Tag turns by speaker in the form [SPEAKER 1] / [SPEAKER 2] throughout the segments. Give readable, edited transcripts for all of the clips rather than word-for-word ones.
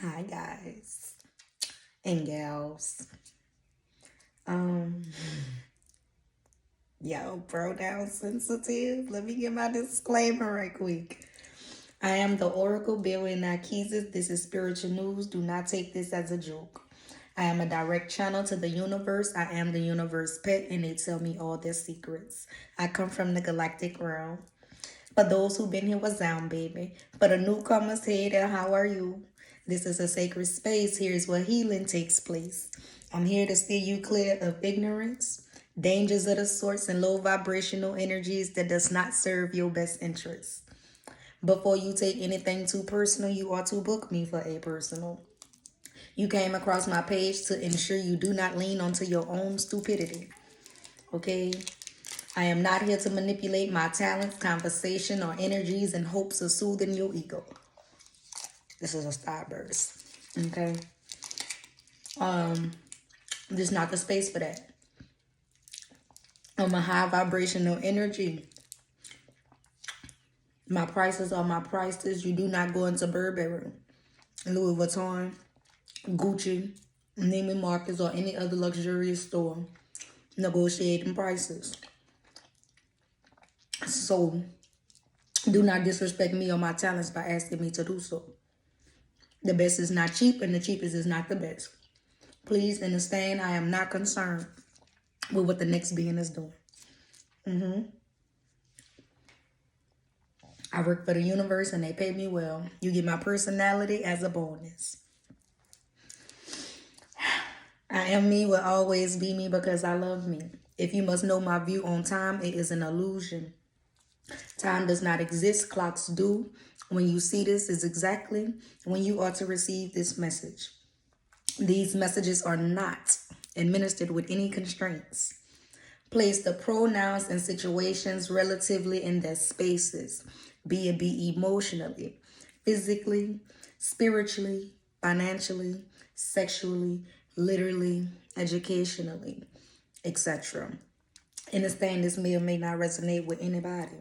[SPEAKER 1] Hi guys and gals. Um Yo, pronoun sensitive. Let me get my disclaimer right quick. I am the Oracle bearing Narcissus. This is spiritual news. Do not take this as a joke. I am a direct channel to the universe. I am the universe pet and they tell me all their secrets. I come from the galactic realm. For those who've been here with Zound, baby. For the newcomers, hey there, how are you? This is a sacred space. Here's where healing takes place. I'm here to steer you clear of ignorance, dangers of the sorts, and low vibrational energies that does not serve your best interests. Before you take anything too personal, you ought to book me for a personal. You came across my page to ensure you do not lean onto your own stupidity. Okay? I am not here to manipulate my talents, conversation, or energies in hopes of soothing your ego. This is a starburst. Okay? This is not the space for that. I'm a high vibrational energy. My prices are my prices. You do not go into Burberry, Louis Vuitton, Gucci, Neiman Marcus, or any other luxurious store negotiating prices. So do not disrespect me or my talents by asking me to do so. The best is not cheap and the cheapest is not the best. Please understand, I am not concerned with what the next being is doing. I work for the universe and they pay me well. You get my personality as a bonus. I am me, will always be me because I love me. If you must know my view on time, it is an illusion. Time does not exist, clocks do. When you see this is exactly when you are to receive this message. These messages are not administered with any constraints. Place the pronouns and situations relatively in their spaces, be it be emotionally, physically, spiritually, financially, sexually, literally, educationally, etc. Understand this may or may not resonate with anybody.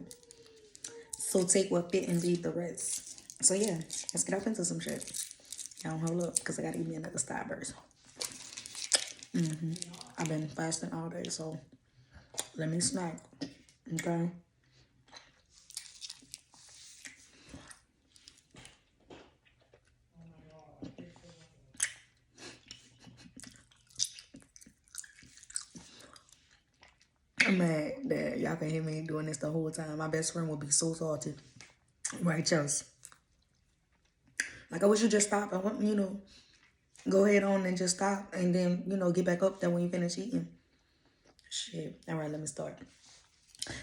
[SPEAKER 1] So take what fit and leave the rest. So yeah, let's get off into some shit. Y'all hold up, because I gotta eat me another Starburst. I've been fasting all day, so let me snack. Okay? I'm mad that y'all can hear me doing this the whole time. My best friend will be so salty. Right, Chelsea? Like, I wish you just stop. I want, go ahead on and just stop. And then, get back up there when you finish eating. Shit. All right, let me start.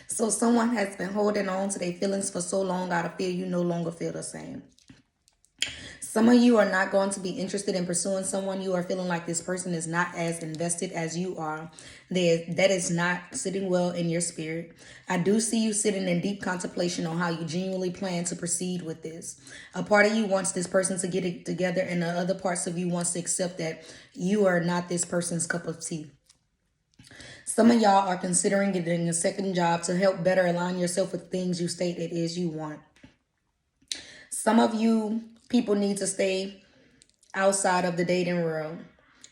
[SPEAKER 1] So someone has been holding on to their feelings for so long out of fear you no longer feel the same. Some of you are not going to be interested in pursuing someone. You are feeling like this person is not as invested as you are. That is not sitting well in your spirit. I do see you sitting in deep contemplation on how you genuinely plan to proceed with this. A part of you wants this person to get it together, and the other parts of you wants to accept that you are not this person's cup of tea. Some of y'all are considering getting a second job to help better align yourself with things you state it is you want. Some of you people need to stay outside of the dating world.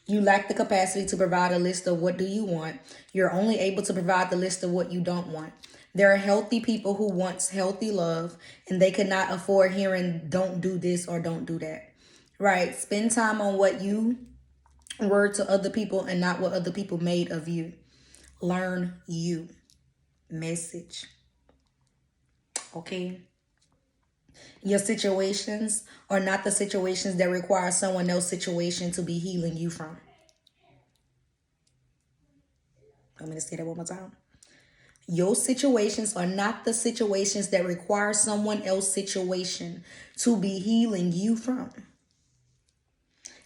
[SPEAKER 1] You lack the capacity to provide a list of what do you want. You're only able to provide the list of what you don't want. There are healthy people who want healthy love and they cannot afford hearing don't do this or don't do that. Right? Spend time on what you were to other people and not what other people made of you. Learn you. Message. Okay? Your situations are not the situations that require someone else's situation to be healing you from. I'm going to say that one more time. Your situations are not the situations that require someone else's situation to be healing you from.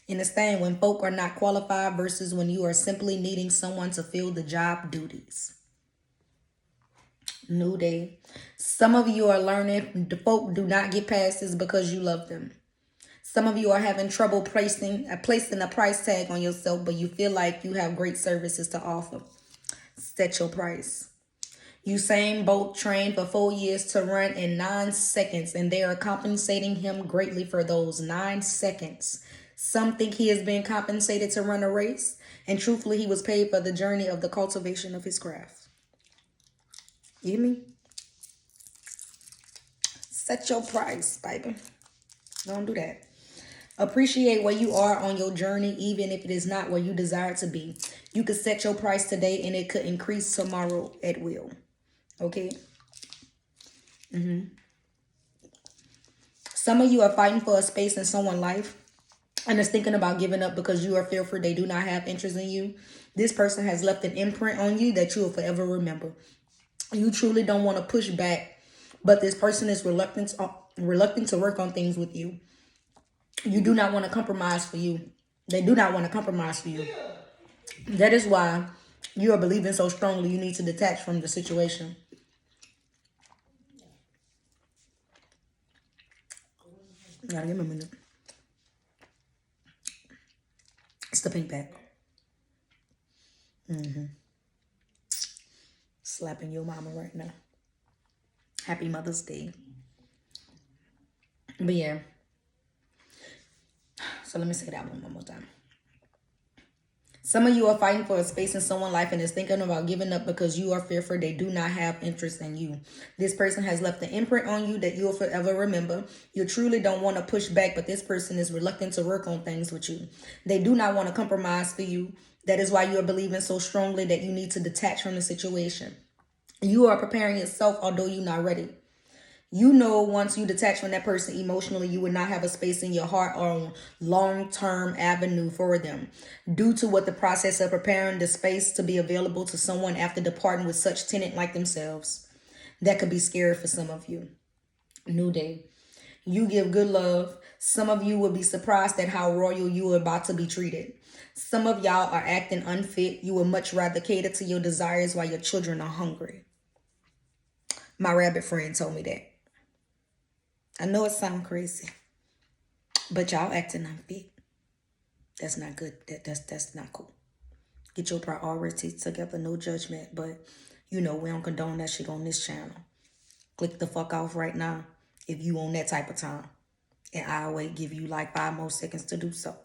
[SPEAKER 1] Understand when folk are not qualified versus when you are simply needing someone to fill the job duties. New day. Some of you are learning the folk do not get past this because you love them. Some of you are having trouble placing a price tag on yourself, but you feel like you have great services to offer. Set your price. Usain Bolt trained for 4 years to run in 9 seconds, and they are compensating him greatly for those 9 seconds. Some think he is being compensated to run a race, and truthfully, he was paid for the journey of the cultivation of his craft. You hear me? Set your price, baby. Don't do that. Appreciate where you are on your journey, even if it is not where you desire to be. You could set your price today, and it could increase tomorrow at will. Okay? Some of you are fighting for a space in someone's life and is thinking about giving up because you are fearful they do not have interest in you. This person has left an imprint on you that you will forever remember. You truly don't want to push back, but this person is reluctant to work on things with you. You do not want to compromise for you. They do not want to compromise for you. That is why you are believing so strongly you need to detach from the situation. Gotta give me a minute. It's the pink bag. Slapping your mama right now. Happy Mother's Day. But yeah. So let me say that one more time. Some of you are fighting for a space in someone's life and is thinking about giving up because you are fearful they do not have interest in you. This person has left an imprint on you that you will forever remember. You truly don't want to push back, but this person is reluctant to work on things with you. They do not want to compromise for you. That is why you are believing so strongly that you need to detach from the situation. You are preparing yourself, although you're not ready. You know, once you detach from that person emotionally, you would not have a space in your heart or long-term avenue for them. Due to what the process of preparing the space to be available to someone after departing with such tenant like themselves. That could be scary for some of you. New day. You give good love. Some of you will be surprised at how royal you are about to be treated. Some of y'all are acting unfit. You would much rather cater to your desires while your children are hungry. My rabbit friend told me that. I know it sounds crazy, but y'all acting unfit. That's not good. That's not cool. Get your priorities together. No judgment, but you know we don't condone that shit on this channel. Click the fuck off right now if you on that type of time, and I'll wait give you like 5 more seconds to do so.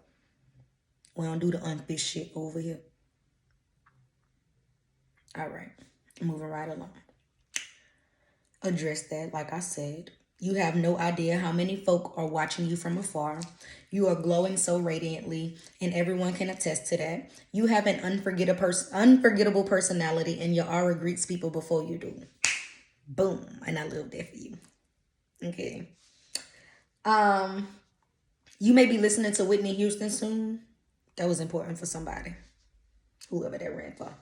[SPEAKER 1] We don't do the unfit shit over here. All right, moving right along. Address that, like I said. You have no idea how many folk are watching you from afar. You are glowing so radiantly, and everyone can attest to that. You have an unforgettable personality, and your aura greets people before you do. Boom. And I love that for you. Okay. You may be listening to Whitney Houston soon. That was important for somebody. Whoever that ran for.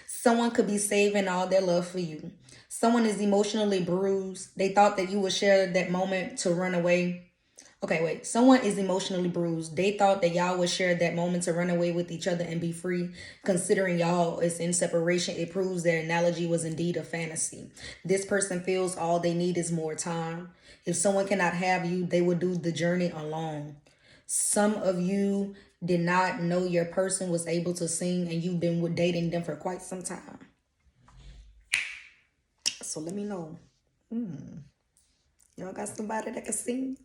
[SPEAKER 1] Someone could be saving all their love for you. Someone is emotionally bruised. They thought that you would share that moment to run away. Okay, wait. Someone is emotionally bruised. They thought that y'all would share that moment to run away with each other and be free. Considering y'all is in separation, it proves their analogy was indeed a fantasy. This person feels all they need is more time. If someone cannot have you, they will do the journey alone. Some of you did not know your person was able to sing, and you've been dating them for quite some time. So let me know. Y'all got somebody that can sing?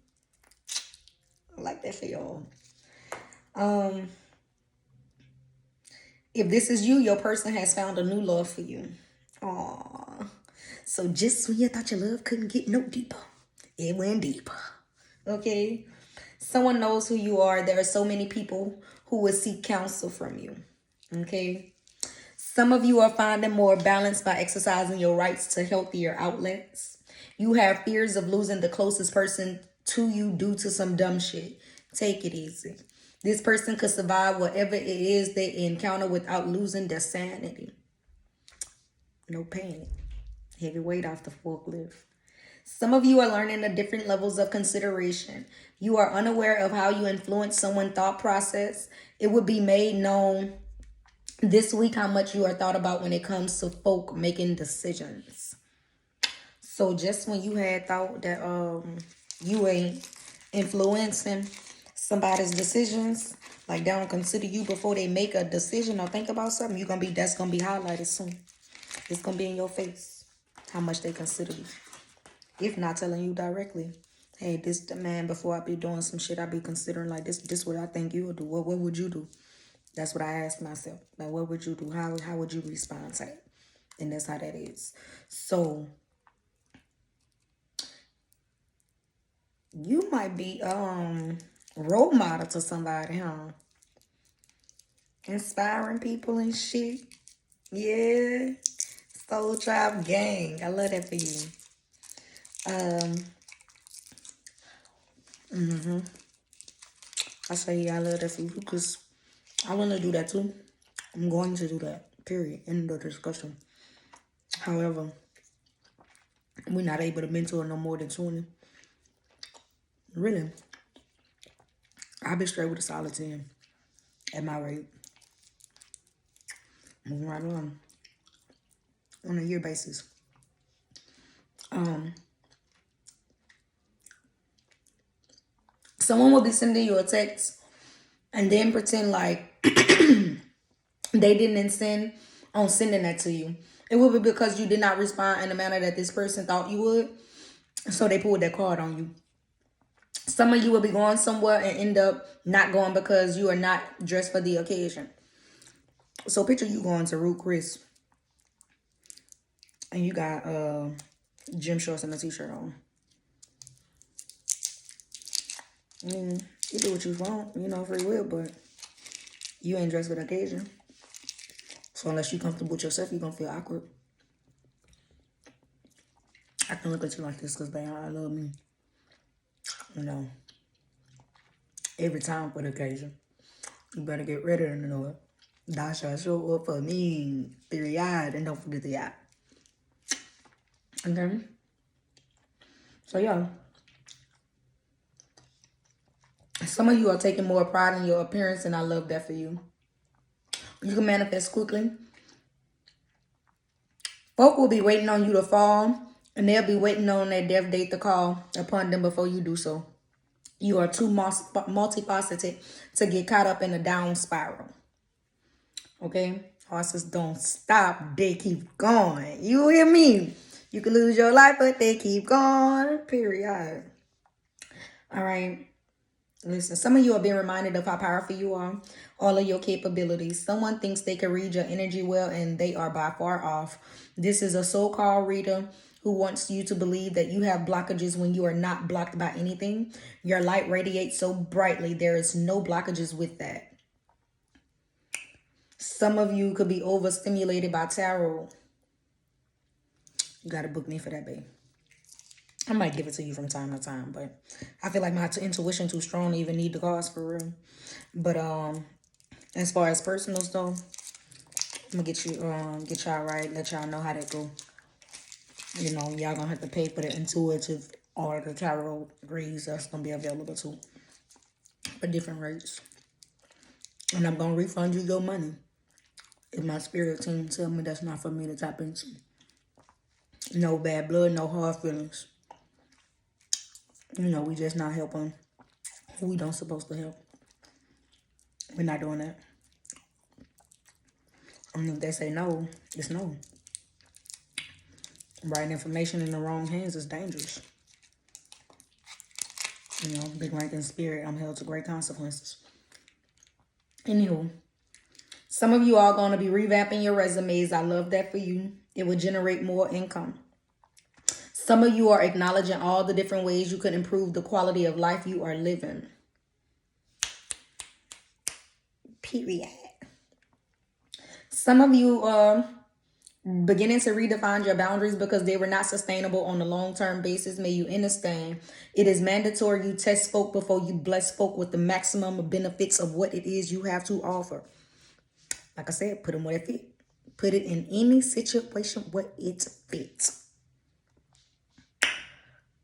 [SPEAKER 1] I like that for y'all. If this is you, your person has found a new love for you. Aww. So just when you thought your love couldn't get no deeper, it went deeper. Okay? Someone knows who you are. There are so many people who will seek counsel from you. Okay? Some of you are finding more balance by exercising your rights to healthier outlets. You have fears of losing the closest person to you due to some dumb shit. Take it easy. This person could survive whatever it is they encounter without losing their sanity. No panic. Heavy weight off the forklift. Some of you are learning the different levels of consideration. You are unaware of how you influence someone's thought process. It would be made known this week how much you are thought about when it comes to folk making decisions. So just when you had thought that you ain't influencing somebody's decisions, like they don't consider you before they make a decision or think about something, that's gonna be highlighted soon. It's gonna be in your face. how much they consider you. If not telling you directly, hey, this the man, before I be doing some shit, I be considering like this what I think you would do. What would you do? That's what I ask myself. Like, what would you do? How would you respond to that? And that's how that is. So you might be role model to somebody, huh? Inspiring people and shit. Yeah. Soul Tribe Gang. I love that for you. I say, yeah, I love that for you because I want to do that too. I'm going to do that. Period. End of discussion. However, we're not able to mentor no more than 20. Really. I'll be straight with a solid 10 at my rate. Moving right along. On a year basis. Someone will be sending you a text and then pretend like they didn't intend on sending that to you. It will be because you did not respond in the manner that this person thought you would. So they pulled that card on you. Some of you will be going somewhere and end up not going because you are not dressed for the occasion. So picture you going to Root Chris and you got gym shorts and a t-shirt on. You do what you want, you know, free will, but you ain't dressed for the occasion. So unless you're comfortable with yourself, you're going to feel awkward. I can look at you like this because, babe, I love me. You know, every time for the occasion. You better get ready to know it. Thou shalt show up for me, period, and don't forget the yacht. Okay? So, yeah. Some of you are taking more pride in your appearance, and I love that for you. You can manifest quickly. Folk will be waiting on you to fall, and they'll be waiting on that death date to call upon them before you do so. You are too multifaceted to get caught up in a down spiral. Okay? Horses don't stop. They keep going. You hear me? You can lose your life, but they keep going. Period. All right. Listen, some of you are being reminded of how powerful you are, all of your capabilities. Someone thinks they can read your energy well, and they are by far off. This is a so-called reader who wants you to believe that you have blockages when you are not blocked by anything. Your light radiates so brightly, there is no blockages with that. Some of you could be overstimulated by tarot. You got to book me for that, babe. I might give it to you from time to time, but I feel like my intuition too strong to even need the cards for real. But as far as personal stuff, I'm gonna get y'all right, let y'all know how that go. You know, y'all gonna have to pay for the intuitive or the tarot reads that's gonna be available too, for different rates. And I'm gonna refund you your money if my spirit team tell me that's not for me to tap into. No bad blood, no hard feelings. You know, we just not helping who we don't supposed to help. We're not doing that. I mean, if they say no, it's no. Right information in the wrong hands is dangerous. You know, big ranking spirit, I'm held to great consequences. Anywho, some of you are going to be revamping your resumes. I love that for you. It will generate more income. Some of you are acknowledging all the different ways you could improve the quality of life you are living. Period. Some of you are beginning to redefine your boundaries because they were not sustainable on a long-term basis. May you understand, it is mandatory you test folk before you bless folk with the maximum benefits of what it is you have to offer. Like I said, put them where it fit. Put it in any situation where it fits.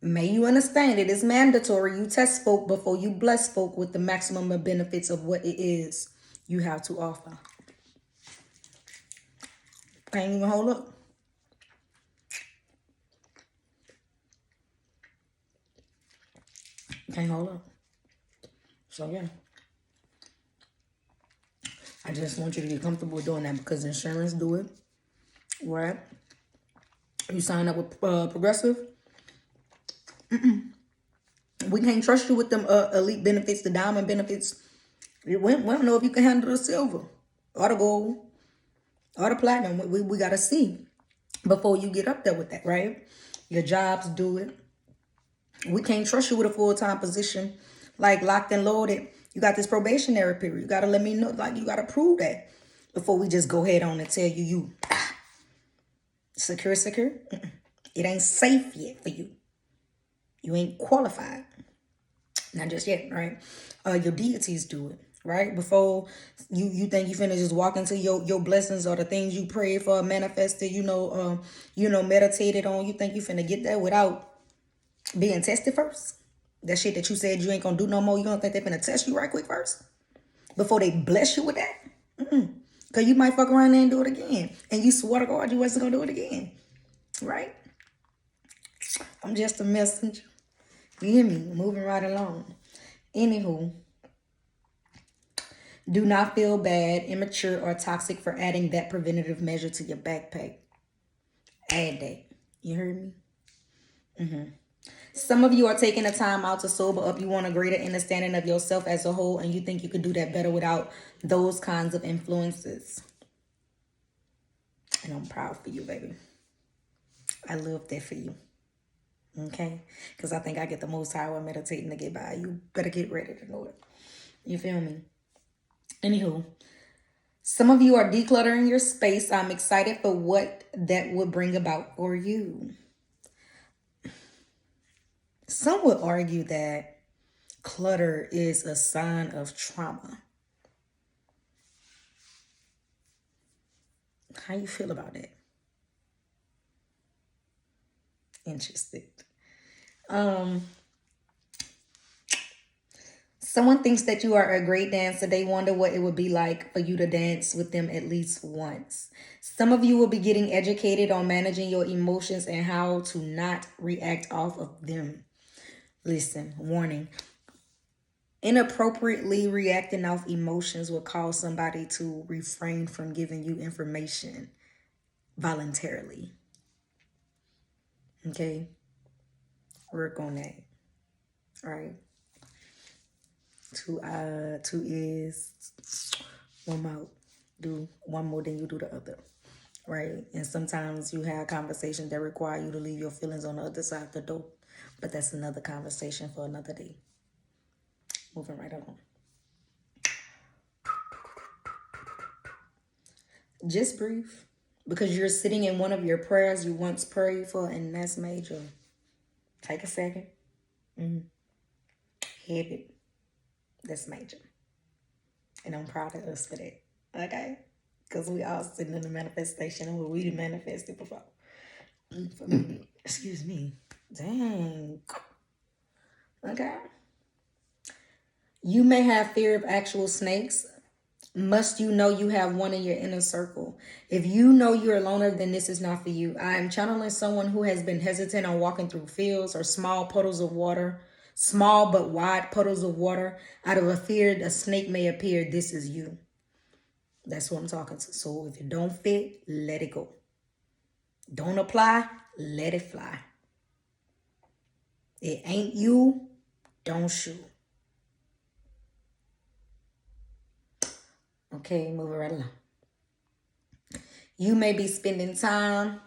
[SPEAKER 1] May you understand, it is mandatory you test folk before you bless folk with the maximum benefits of what it is you have to offer. Can't even hold up. Can't hold up. So yeah. I just want you to get comfortable doing that because insurance do it. Right? You sign up with Progressive. We can't trust you with them elite benefits, the diamond benefits. We don't know if you can handle the silver or the gold or the platinum. We got to see before you get up there with that, right? Your jobs do it. We can't trust you with a full-time position, like locked and loaded. You got this probationary period. You got to let me know, like you got to prove that before we just go ahead on and tell you secure. It ain't safe yet for you. You ain't qualified. Not just yet, right? Your deities do it, right? Before you think you finna just walk into your blessings or the things you prayed for, manifested, meditated on. You think you finna get that without being tested first? That shit that you said you ain't gonna do no more, you don't think they finna test you right quick first? Before they bless you with that? Because you might fuck around there and do it again. And you swore to God you wasn't gonna do it again. Right? I'm just a messenger. You hear me? Moving right along. Anywho, do not feel bad, immature, or toxic for adding that preventative measure to your backpack. Add that. You heard me? Some of you are taking the time out to sober up. You want a greater understanding of yourself as a whole, and you think you could do that better without those kinds of influences. And I'm proud for you, baby. I love that for you. Okay? Because I think I get the most high when meditating to get by. You better get ready to know it. You feel me? Anywho, some of you are decluttering your space. I'm excited for what that would bring about for you. Some would argue that clutter is a sign of trauma. How you feel about that? Interested. Someone thinks that you are a great dancer. They wonder what it would be like for you to dance with them at least once. Some of you will be getting educated on managing your emotions and how to not react off of them. Listen, warning. Inappropriately reacting off emotions will cause somebody to refrain from giving you information voluntarily. Okay? Work on that. All right? Two ears, one mouth. Do one more than you do the other. Right? And sometimes you have conversations that require you to leave your feelings on the other side of the door. But that's another conversation for another day. Moving right along. Just breathe. Because you're sitting in one of your prayers you once prayed for, and that's major. Take a second. Heavy. That's major. And I'm proud of us for that. Okay? Because we all sitting in the manifestation and we manifested before. Excuse me. Dang. Okay. You may have fear of actual snakes. Must you know you have one in your inner circle? If you know you're a loner, then this is not for you. I am channeling someone who has been hesitant on walking through fields or small puddles of water, small but wide puddles of water, out of a fear a snake may appear. This is you. That's what I'm talking to. So if it don't fit, let it go. Don't apply, let it fly. It ain't you, don't shoot. Okay, moving right along. You may be spending time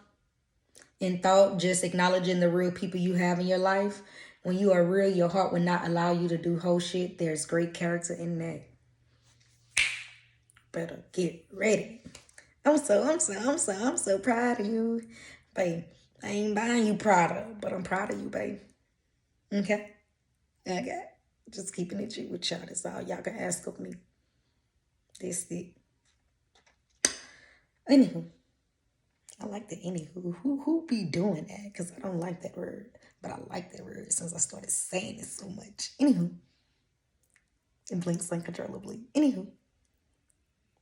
[SPEAKER 1] in thought, just acknowledging the real people you have in your life. When you are real, your heart will not allow you to do whole shit. There's great character in that. Better get ready. I'm so proud of you. Babe, I ain't buying you Prada, but I'm proud of you, babe. Okay? Okay. Just keeping it G with y'all. That's all y'all can ask of me. That's it. Anywho. I like the anywho. Who be doing that? Because I don't like that word. But I like that word since I started saying it so much. Anywho. It blinks uncontrollably. Anywho.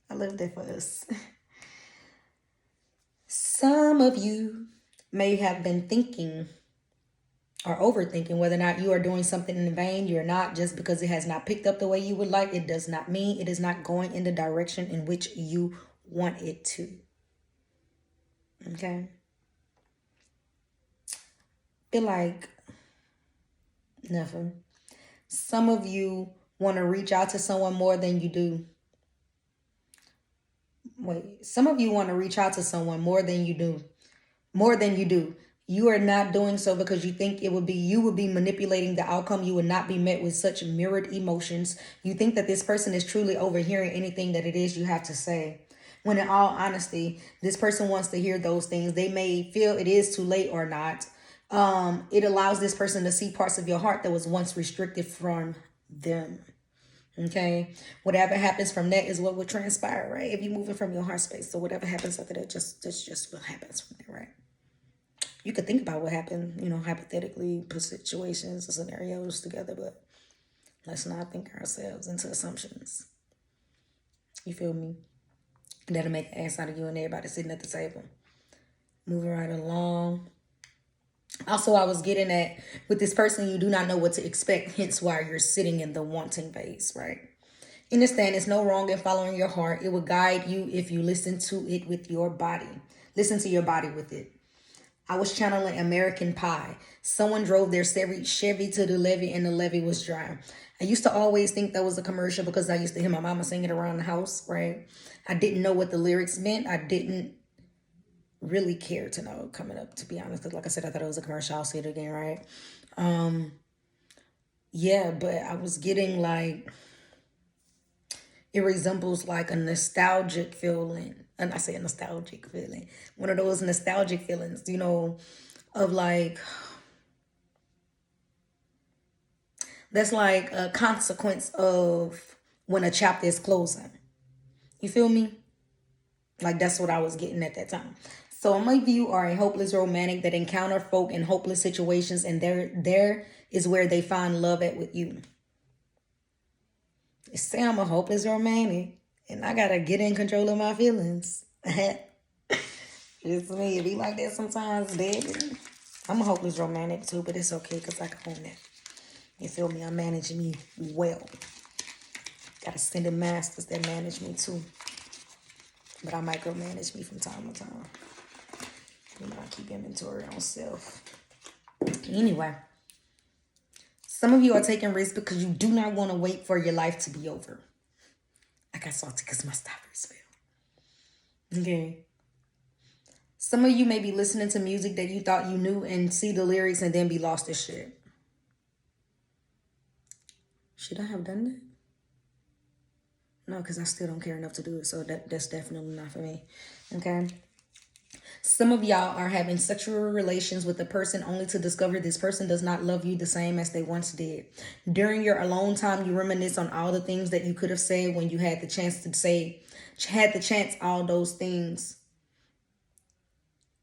[SPEAKER 1] I love that for us. Some of you may have been thinking or overthinking whether or not you are doing something in vain. You're not. Just because it has not picked up the way you would like, it does not mean it is not going in the direction in which you want it to. Okay? feel like nothing. Some of you want to reach out to someone more than you do. Some of you want to reach out to someone more than you do. More than you do. You are not doing so because you think you would be manipulating the outcome. You would not be met with such mirrored emotions. You think that this person is truly overhearing anything that it is you have to say. When in all honesty, this person wants to hear those things. They may feel it is too late or not. It allows this person to see parts of your heart that was once restricted from them. Okay, whatever happens from that is what will transpire, right? If you're moving from your heart space, so whatever happens after that, that's just what happens from there, right? You could think about what happened, hypothetically, put situations and scenarios together, but let's not think ourselves into assumptions. You feel me? That'll make an ass out of you and everybody sitting at the table. Moving right along. Also, I was getting at, with this person, you do not know what to expect, hence why you're sitting in the wanting phase, right? Understand, there's no wrong in following your heart. It will guide you if you listen to it with your body. Listen to your body with it. I was channeling American Pie. Someone drove their Chevy to the levee and the levee was dry. I used to always think that was a commercial because I used to hear my mama sing it around the house, right? I didn't know what the lyrics meant. I didn't really care to know coming up, to be honest. Because like I said, I thought it was a commercial. I'll say it again, right? Yeah, but I was getting like, it resembles like a nostalgic feeling. And I say a nostalgic feeling. One of those nostalgic feelings, of like, that's like a consequence of when a chapter is closing. You feel me? Like that's what I was getting at that time. So some of you are a hopeless romantic that encounter folk in hopeless situations, and there is where they find love at with you. They say I'm a hopeless romantic, and I gotta get in control of my feelings. It's me. It be like that sometimes, baby. I'm a hopeless romantic too, but it's okay because I can own it. You feel me? I'm managing me well. Got ascended masters that manage me too. But I micromanage me from time to time. I keep inventory on self. Anyway, some of you are taking risks because you do not want to wait for your life to be over. I got salty because my stoppers fell. Okay. Some of you may be listening to music that you thought you knew and see the lyrics and then be lost as shit. Should I have done that? No, because I still don't care enough to do it. So that's definitely not for me. Okay. Some of y'all are having sexual relations with a person only to discover this person does not love you the same as they once did. During your alone time, you reminisce on all the things that you could have said when you had the chance, all those things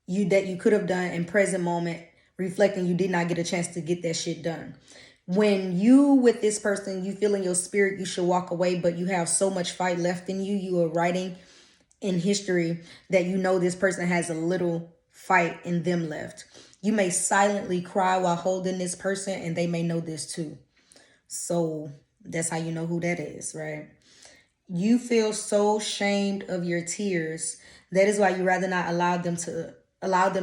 [SPEAKER 1] that you could have done in present moment, reflecting you did not get a chance to get that shit done. When you with this person, you feel in your spirit you should walk away, but you have so much fight left in you. You are writing in history that this person has a little fight in them left. You may silently cry while holding this person, and they may know this too. So that's how you know who that is, right? You feel so ashamed of your tears. That is why you rather not allow them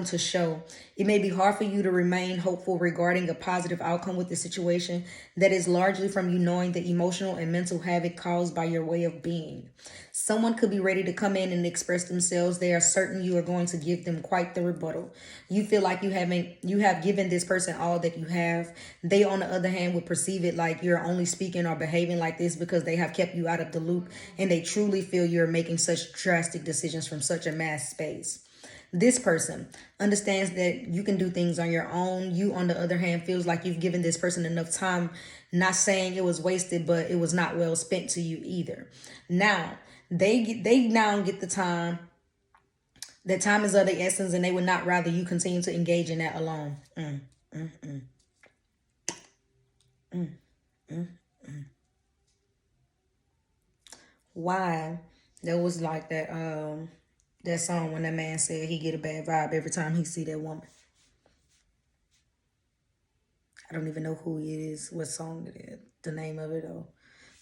[SPEAKER 1] to show. It may be hard for you to remain hopeful regarding a positive outcome with the situation. That is largely from you knowing the emotional and mental havoc caused by your way of being. Someone could be ready to come in and express themselves. They are certain you are going to give them quite the rebuttal. You feel like you have given this person all that you have. They, on the other hand, would perceive it like you're only speaking or behaving like this because they have kept you out of the loop, and they truly feel you're making such drastic decisions from such a mass space. This person understands that you can do things on your own. You, on the other hand, feels like you've given this person enough time. Not saying it was wasted, but it was not well spent to you either. Now, they now get the time. That time is of the essence, and they would not rather you continue to engage in that alone. Why? There was like that song when that man said he get a bad vibe every time he see that woman. I don't even know who it is, what song it is, the name of it though.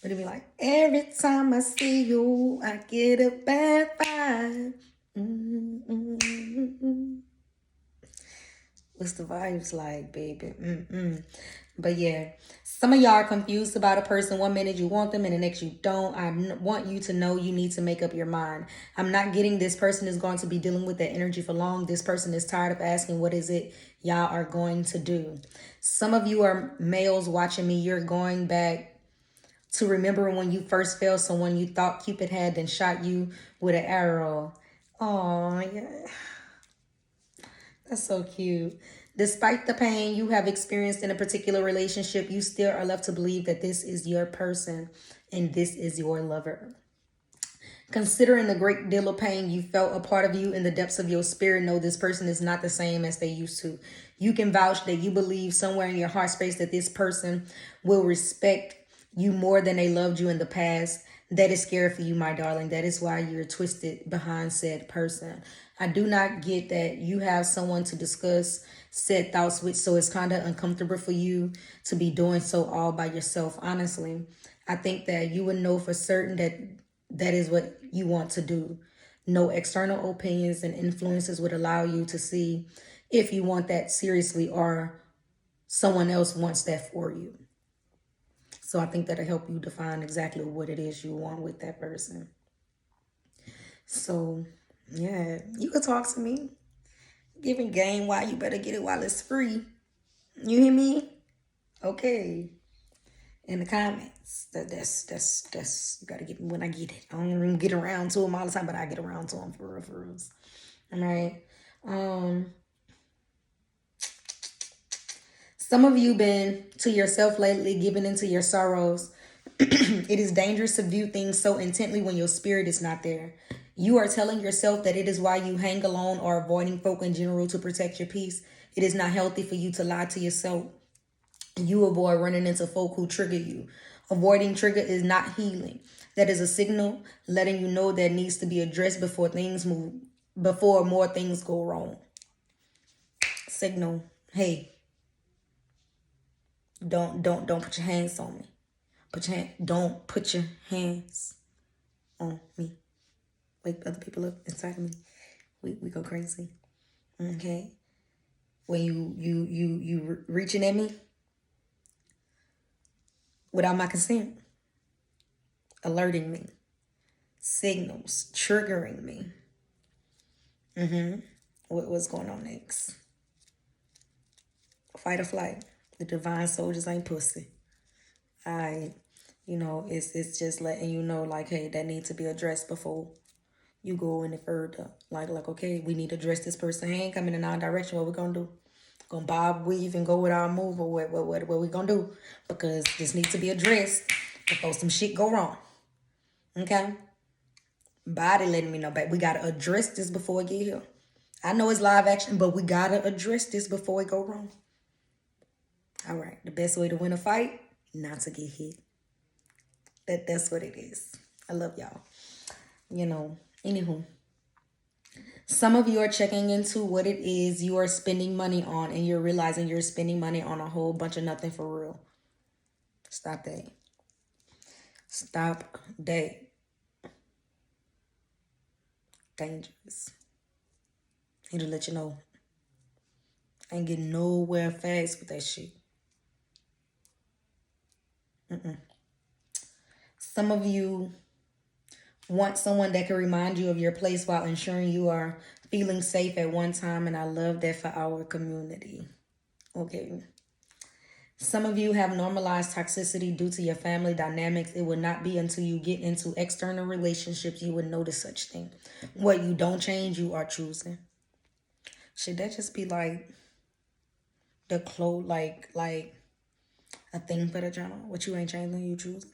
[SPEAKER 1] But it'd be like, every time I see you, I get a bad vibe. What's the vibes like, baby? But yeah, some of y'all are confused about a person. One minute you want them and the next you don't. Want you to know you need to make up your mind. I'm not getting this person is going to be dealing with that energy for long. This person is tired of asking, what is it y'all are going to do? Some of you are males watching me. You're going back to remember when you first felt someone you thought Cupid had then shot you with an arrow. Oh, yeah. That's so cute. Despite the pain you have experienced in a particular relationship, you still are left to believe that this is your person and this is your lover. Considering the great deal of pain you felt, a part of you in the depths of your spirit know this person is not the same as they used to. You can vouch that you believe somewhere in your heart space that this person will respect you more than they loved you in the past. That is scary for you, my darling. That is why you're twisted behind said person. I do not get that you have someone to discuss said thoughts with, so it's kind of uncomfortable for you to be doing so all by yourself. Honestly, I think that you would know for certain that that is what you want to do. No external opinions and influences would allow you to see if you want that seriously or someone else wants that for you. So I think that'll help you define exactly what it is you want with that person. So yeah, you can talk to me. Giving game while you better get it while it's free. You hear me? Okay. In the comments. That's you gotta get me when I get it. I don't even get around to them all the time, but I get around to them for real, for real. All right. Some of you been to yourself lately, giving into your sorrows. It is dangerous to view things so intently when your spirit is not there. You are telling yourself that it is why you hang alone or avoiding folk in general to protect your peace. It is not healthy for you to lie to yourself. You avoid running into folk who trigger you. Avoiding trigger is not healing. That is a signal letting you know that needs to be addressed before more things go wrong. Signal, hey, don't put your hands on me. Don't put your hands on me. Wake other people up inside of me. We go crazy. Okay? When you reaching at me without my consent, alerting me, signals, triggering me. What's going on next? Fight or flight. The divine soldiers ain't pussy. It's just letting you know, like, hey, that needs to be addressed before you go any further. Like, okay, we need to address this person. He ain't coming in our direction. What we gonna do? Gonna bob, weave, and go with our move, or what we gonna do? Because this needs to be addressed before some shit go wrong. Okay? Body letting me know, babe, we gotta address this before we get here. I know it's live action, but we gotta address this before we go wrong. All right, the best way to win a fight, not to get hit. That's what it is. I love y'all. Anywho. Some of you are checking into what it is you are spending money on, and you're realizing you're spending money on a whole bunch of nothing for real. Stop that. Stop that. Dangerous. Need to let you know. I ain't getting nowhere fast with that shit. Some of you want someone that can remind you of your place while ensuring you are feeling safe at one time, and I love that for our community. Okay. Some of you have normalized toxicity due to your family dynamics. It will not be until you get into external relationships you would notice such thing. What you don't change, you are choosing. Should that just be like the clothes, like a thing for the journal? What you ain't changing, you choosing?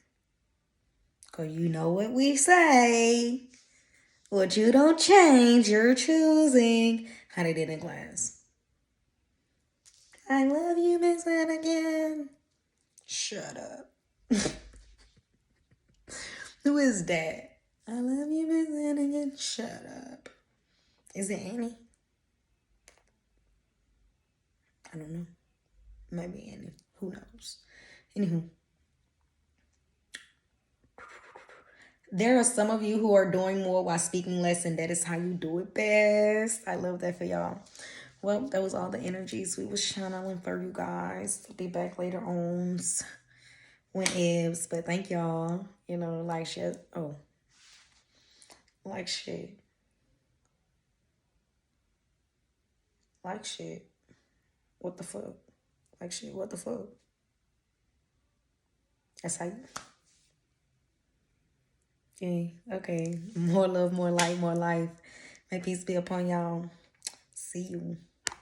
[SPEAKER 1] Because you know what we say. What you don't change, you're choosing. How they did in class. I love you, Miss again. Shut up. Who is that? I love you, Miss again. Shut up. Is it Annie? I don't know. Maybe Annie. Who knows? Anywho. There are some of you who are doing more while speaking less, and that is how you do it best. I love that for y'all. Well, that was all the energies we was channeling for you guys. Be back later on when Ibs. But thank y'all. You know, like shit. Oh, like shit. Like shit. What the fuck? Like shit. What the fuck? That's how you. Yeah. Okay. More love, more light, more life. May peace be upon y'all. See you.